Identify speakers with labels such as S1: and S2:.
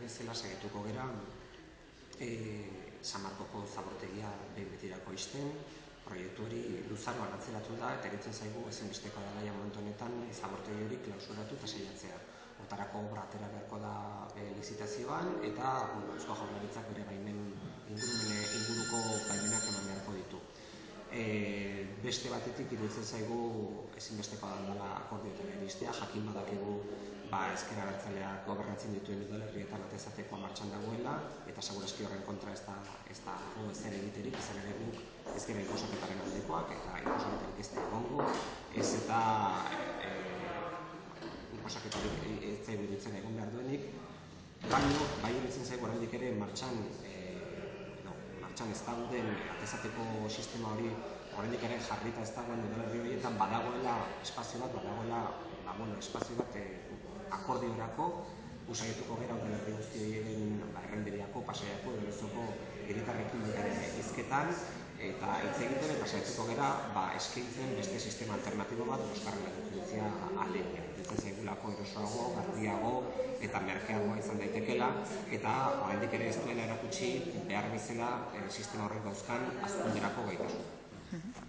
S1: bezala saiatuko gera San Markoko zabortegia behin betirako ixten. Proiektu hori luzaroan atzeratu da eta iruditzen zaigu ezinbestekoa dela momentu honetan zabortegi hori klausuratu eta saiatzea. Hortarako obra atera beharko da lizitazioan eta Eusko Jaurlaritzak bere inguruko baimenak eman beharko ditu. Beste batetik iruditzen zaigu ezinbestekoa dela akordioetara iristea, jakin badakigu ezker abertzaleak gobernatzen dituen udalerrietan atezateko martxan dagoela eta segurazki horren kontra ez dago ezer egiterik, izan ere guk ez gara inposaketaren aldekoak eta inposaketarik ez da egongo, ez eta inposaketarik ez zaigu ditzen egon behar duenik, baino, bai iruditzen zaigu oraindik ere martxan ez dauden atezateko sistema hori oraindik ere jarrita ez dagoen udalerri horietan badagoela espazio bat akordiorako, saiatuko gera udalerri guzti horien Errenberiako, Pasaiako, Lezoko hiritarrekin hizketan eta hitz egiten eta saiatuko gera eskaintzen beste sistema alternatibo bat bosgarren edukitzea alegia. Iruditzen zaigulako erosoago, garbiago eta merkeagoa izan daitekeela eta oraindik ere ez duela erakutsi behar bezala sistema horrek dauzkan hazkunderako gaitasuna.